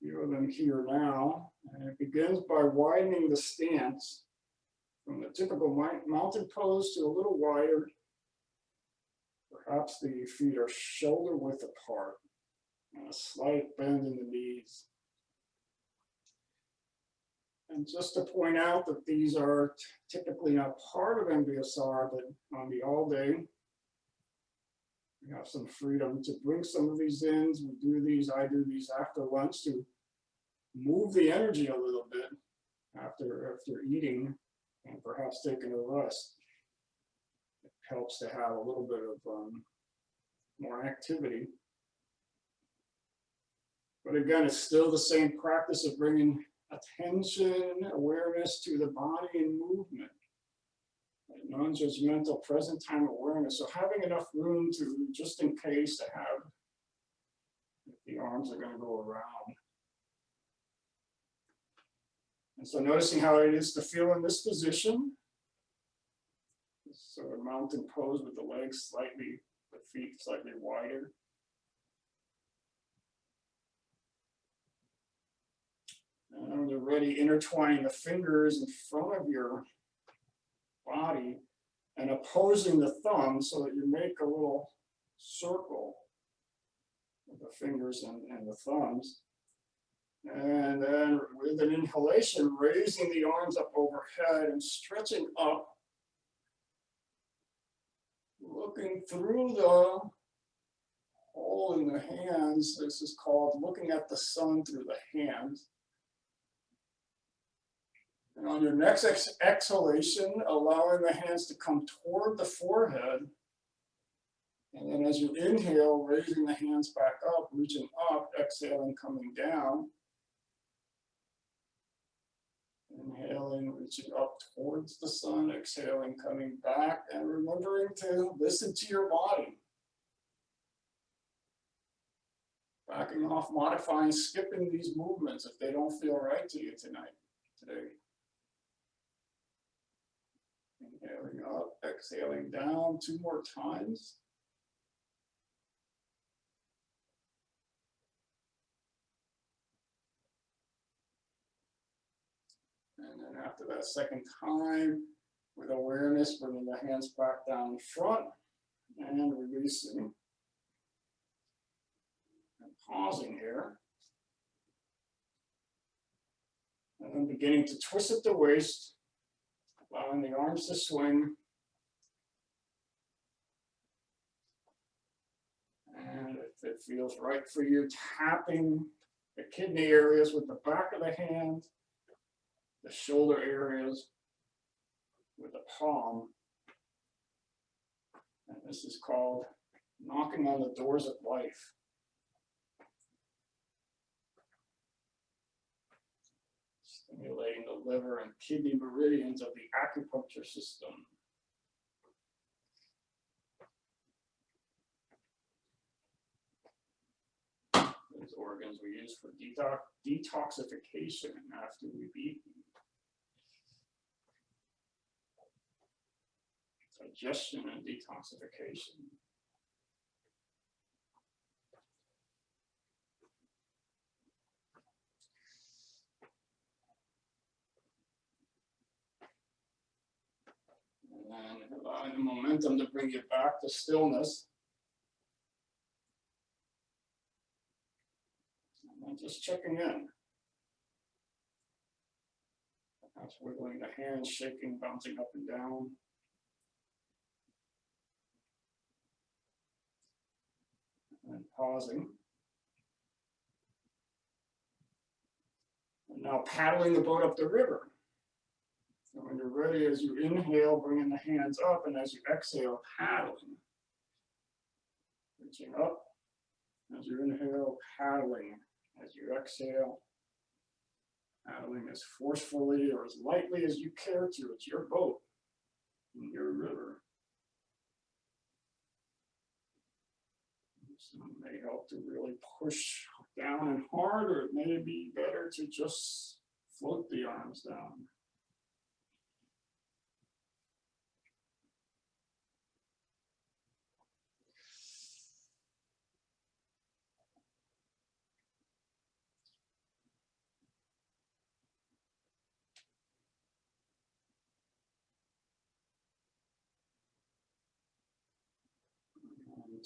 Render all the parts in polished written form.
Feel them here now. And it begins by widening the stance from the typical mountain pose to a little wider. Perhaps the feet are shoulder width apart and a slight bend in the knees. And just to point out that these are typically not part of MBSR, but on the all day, we have some freedom to bring some of these in. We do these, I do these after lunch to move the energy a little bit after eating and perhaps taking a rest. It helps to have a little bit of more activity. But again, it's still the same practice of bringing attention, awareness to the body and movement. Non-judgmental present time awareness. So having enough room to, just in case, to have, if the arms are going to go around. And so noticing how it is to feel in this position. So a mountain pose with the legs slightly, the feet slightly wider. And when you're ready, intertwining the fingers in front of your body and opposing the thumb so that you make a little circle with the fingers and the thumbs. And then with an inhalation, raising the arms up overhead and stretching up, looking through the hole in the hands. This is called looking at the sun through the hands. And on your next exhalation, allowing the hands to come toward the forehead. And then as you inhale, raising the hands back up, reaching up, exhaling, coming down. Inhaling, reaching up towards the sun, exhaling, coming back, and remembering to listen to your body. Backing off, modifying, skipping these movements if they don't feel right to you today. Inhaling up, exhaling down 2 more times. And then after that second time, with awareness, bringing the hands back down in front and releasing. And pausing here. And then beginning to twist at the waist, allowing the arms to swing. And if it feels right for you, tapping the kidney areas with the back of the hand, the shoulder areas with the palm. And this is called knocking on the doors of life. Stimulating the liver and kidney meridians of the acupuncture system. Those organs we use for detoxification after we've eaten. Digestion and detoxification. And allowing the momentum to bring you back to stillness. And then just checking in. Perhaps wiggling the hands, shaking, bouncing up and down. And pausing. And now paddling the boat up the river. And when you're ready, as you inhale, bringing the hands up, and as you exhale, paddling. Reaching up. As you inhale, paddling. As you exhale, paddling as forcefully or as lightly as you care to. It's your boat in your river. Some may help to really push down and hard, or it may be better to just float the arms down.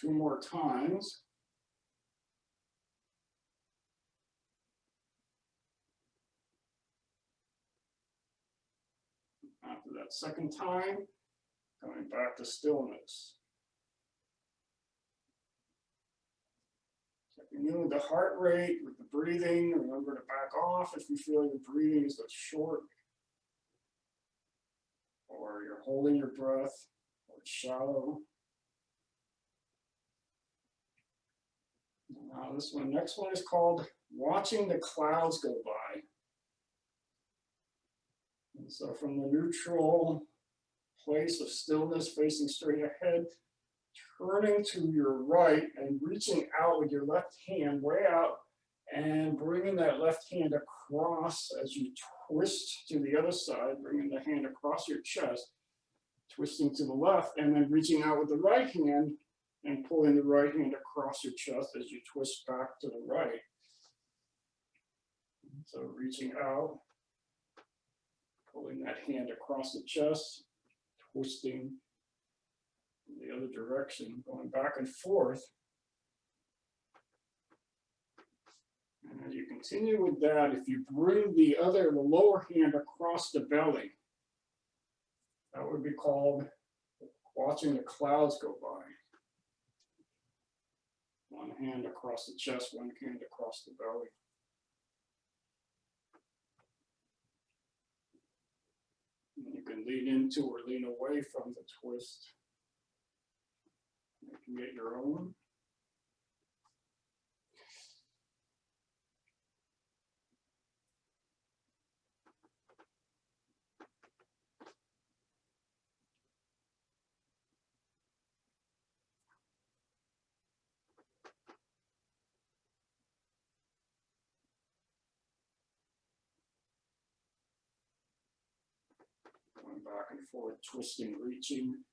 2 more times. After that second time, coming back to stillness. Checking in with the heart rate, with the breathing. Remember to back off if you feel your breathing is short, or you're holding your breath, or it's shallow. Now next one is called watching the clouds go by. And so from the neutral place of stillness, facing straight ahead, turning to your right and reaching out with your left hand way out and bringing that left hand across as you twist to the other side, bringing the hand across your chest, twisting to the left, and then reaching out with the right hand and pulling the right hand across your chest as you twist back to the right. So reaching out, pulling that hand across the chest, twisting in the other direction, going back and forth. And as you continue with that, if you bring the lower hand across the belly, that would be called watching the clouds go by. One hand across the chest, one hand across the belly. And you can lean into or lean away from the twist. You can get your own. Going back and forth, twisting, reaching.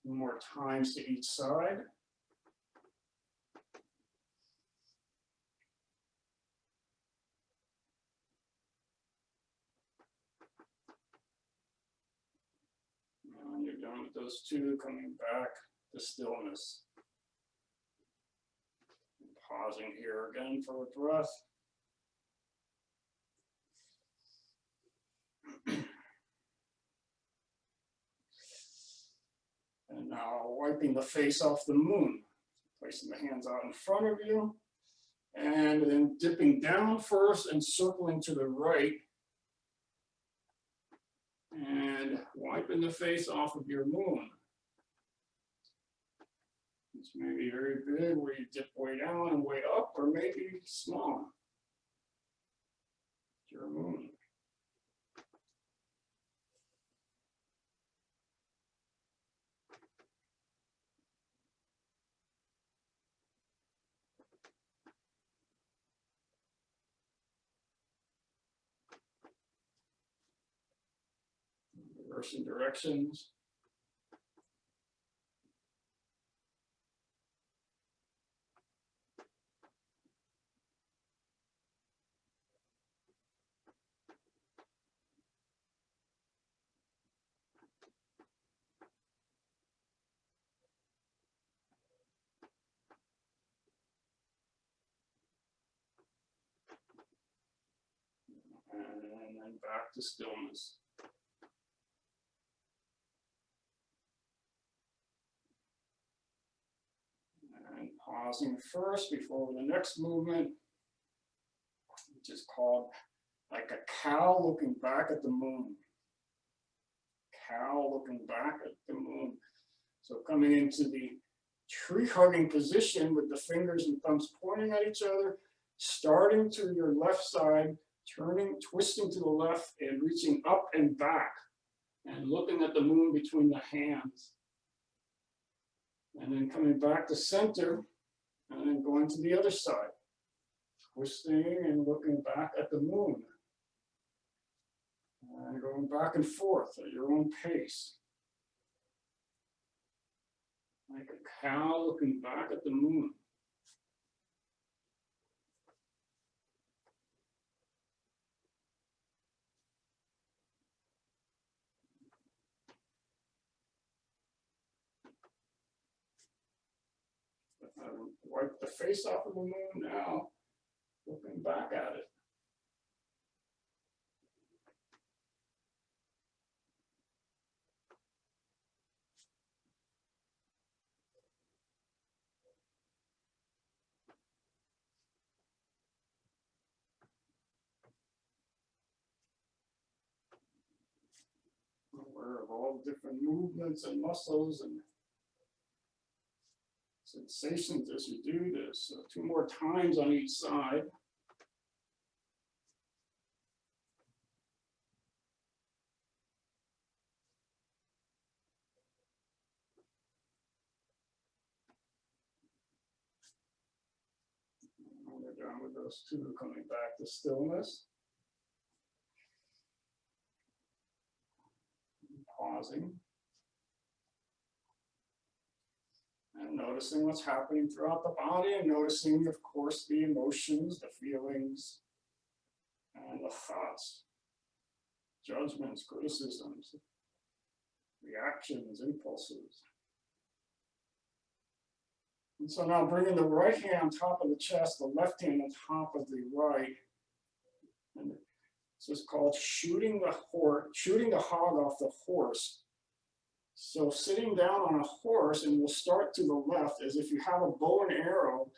2 more times to each side. And when you're done with those 2, coming back to stillness. And pausing here again for a breath. And now wiping the face off the moon, placing the hands out in front of you, and then dipping down first and circling to the right, and wiping the face off of your moon. This may be very big, where you dip way down and way up, or maybe small. Your moon. Reversing directions. And then back to stillness. And pausing first before the next movement, which is called like a cow looking back at the moon. Cow looking back at the moon. So coming into the tree hugging position with the fingers and thumbs pointing at each other, starting to your left side, turning, twisting to the left and reaching up and back and looking at the moon between the hands. And then coming back to center and then going to the other side, twisting and looking back at the moon. And going back and forth at your own pace. Like a cow looking back at the moon. Wipe the face off of the moon now, looking back at it. Aware of all the different movements and muscles and sensations as you do this. So 2 more times on each side. When we're done with those 2, coming back to stillness. Pausing. And noticing what's happening throughout the body, and noticing, of course, the emotions, the feelings, and the thoughts, judgments, criticisms, reactions, impulses. And so now bringing the right hand on top of the chest, the left hand on top of the right. And this is called shooting the hog off the horse. So sitting down on a horse, and we'll start to the left as if you have a bow and arrow.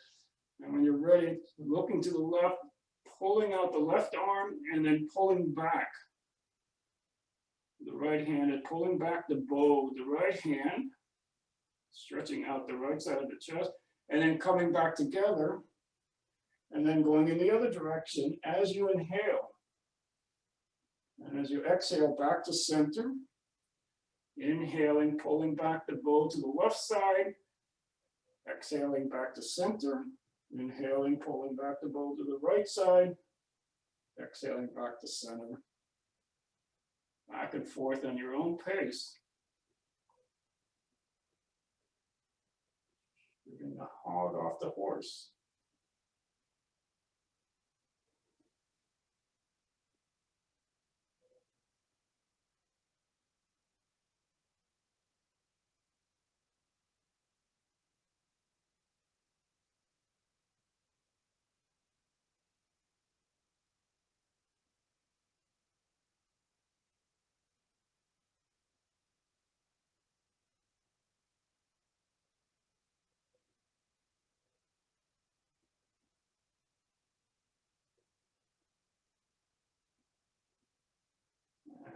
And when you're ready, looking to the left, pulling out the left arm and then pulling back the right hand and pulling back the bow, the right hand, stretching out the right side of the chest, and then coming back together, and then going in the other direction as you inhale. And as you exhale, back to center, inhaling, pulling back the bow to the left side, exhaling back to center, inhaling, pulling back the bow to the right side, exhaling back to center. Back and forth on your own pace. Getting the hog off the horse.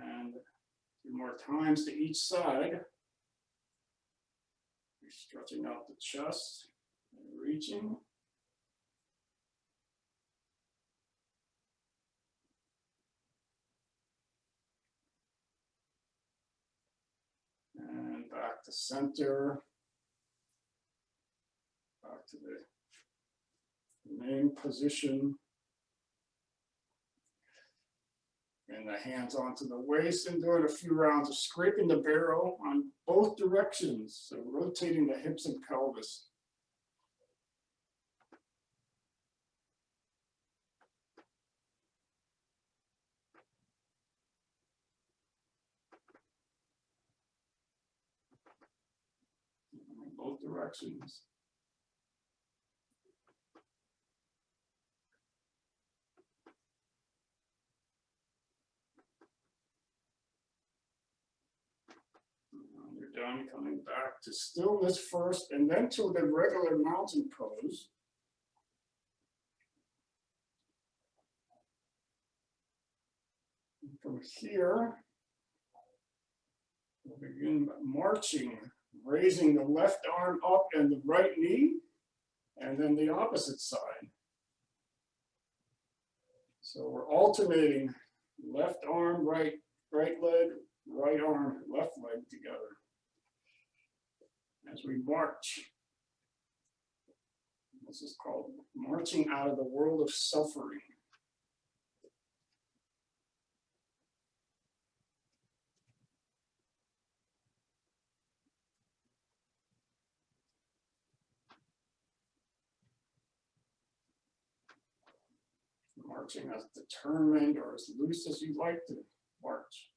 And 2 more times to each side. You're stretching out the chest and reaching. And back to center. Back to the main position. And the hands onto the waist, and doing a few rounds of scraping the barrel on both directions. So rotating the hips and pelvis. In both directions. You're done, coming back to stillness first, and then to the regular mountain pose. And from here, we'll begin marching, raising the left arm up and the right knee, and then the opposite side. So we're alternating left arm, right leg, right arm, left leg together as we march. This is called marching out of the world of suffering. Marching as determined or as loose as you'd like to march.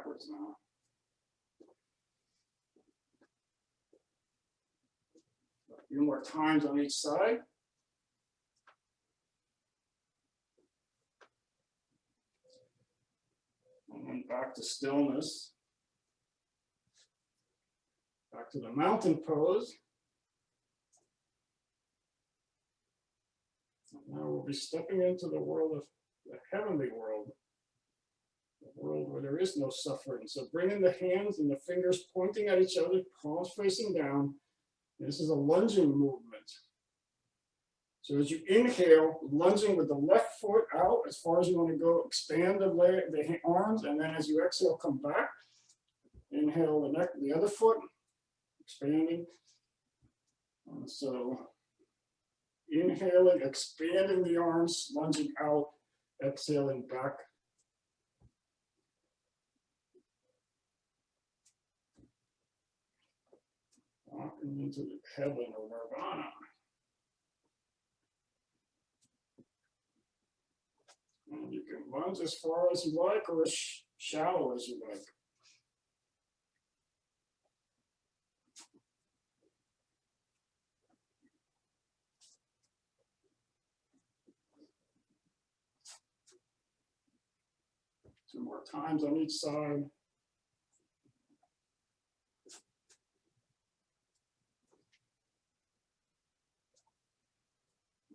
backwards now. A few more times on each side. And then back to stillness. Back to the mountain pose. And now we'll be stepping into the world of the heavenly world. The world where there is no suffering. So bring in the hands and the fingers pointing at each other, palms facing down. This is a lunging movement. So as you inhale, lunging with the left foot out as far as you want to go, expand the arms, and then as you exhale, come back. Inhale the neck, the other foot, expanding. So inhaling, expanding the arms, lunging out, exhaling back. Walking into the heaven or nirvana. And you can lunge as far as you like or as shallow as you like. Two more times on each side.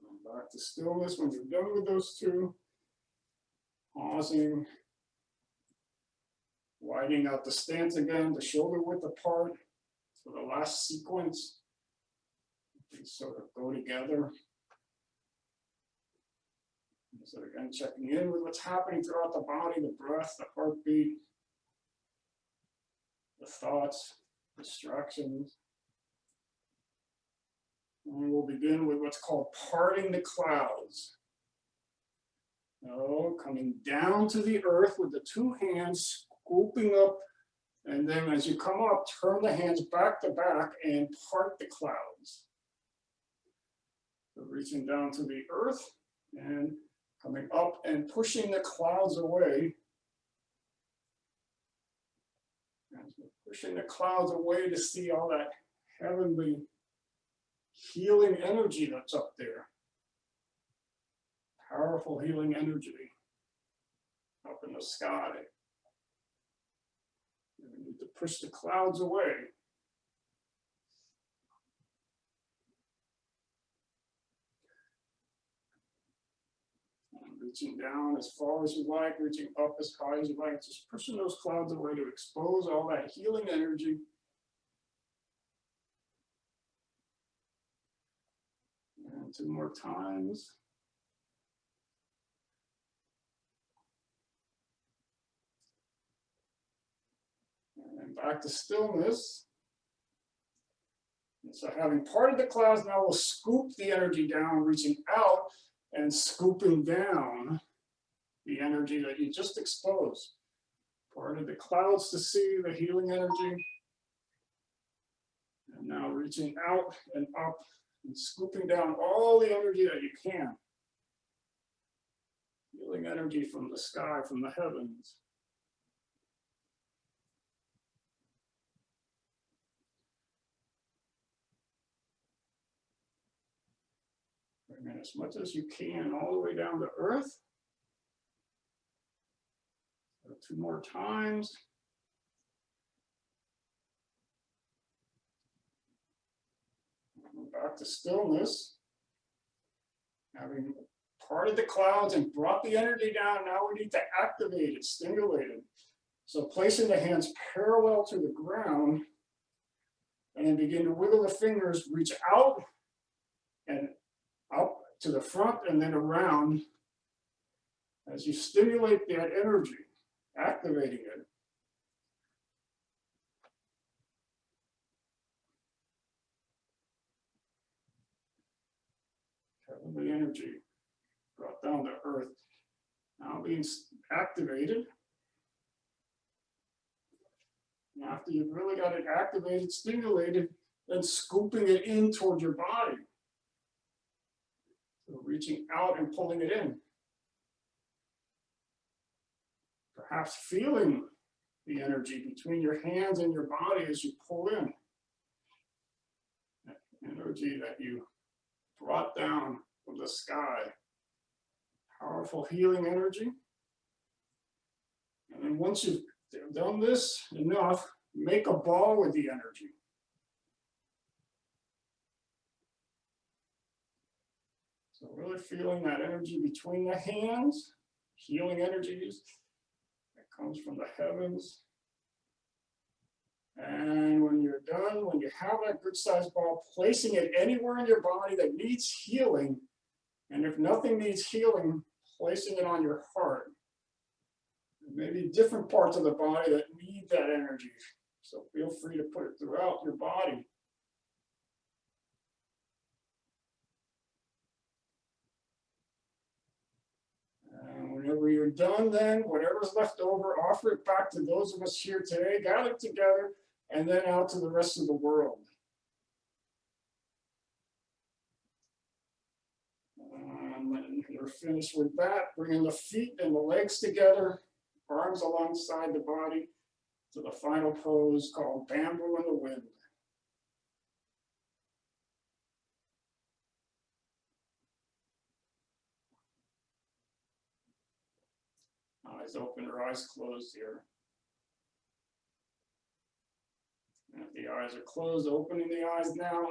And back to stillness when you're done with those two. Pausing. Widening out the stance again, the shoulder width apart for the last sequence. They sort of go together. So again, checking in with what's happening throughout the body, the breath, the heartbeat, the thoughts, distractions. And we'll begin with what's called parting the clouds. Oh, coming down to the earth with the two hands, scooping up, and then as you come up, turn the hands back to back and part the clouds. So reaching down to the earth and coming up and pushing the clouds away. And pushing the clouds away to see all that heavenly healing energy that's up there. Powerful healing energy up in the sky. We need to push the clouds away. And reaching down as far as you like, reaching up as high as you like, just pushing those clouds away to expose all that healing energy. And two more times. And back to stillness. And so having parted the clouds, now we'll scoop the energy down, reaching out and scooping down the energy that you just exposed. Parted the clouds to see the healing energy. And now reaching out and up and scooping down all the energy that you can. Healing energy from the sky, from the heavens. Bring in as much as you can all the way down to earth. So two more times. Back to stillness. Having parted the clouds and brought the energy down, now we need to activate it, stimulate it. So placing the hands parallel to the ground and begin to wiggle the fingers, reach out and up to the front and then around as you stimulate that energy, activating it. Heavenly energy brought down to earth, now being activated. And after you've really got it activated, stimulated, then scooping it in toward your body. So reaching out and pulling it in. Perhaps feeling the energy between your hands and your body as you pull in. That energy that you brought down from the sky. Powerful healing energy. And then once you've done this enough, make a ball with the energy. So really feeling that energy between the hands, healing energies that comes from the heavens. And when you're done, when you have that good sized ball, placing it anywhere in your body that needs healing. And if nothing needs healing, placing it on your heart. Maybe different parts of the body that need that energy. So feel free to put it throughout your body. And whenever you're done, then whatever's left over, offer it back to those of us here today, gathered together, and then out to the rest of the world. And when you're finished with that, bringing the feet and the legs together, arms alongside the body, to the final pose called Bamboo in the Wind. Eyes open or eyes closed here. And if the eyes are closed, opening the eyes now.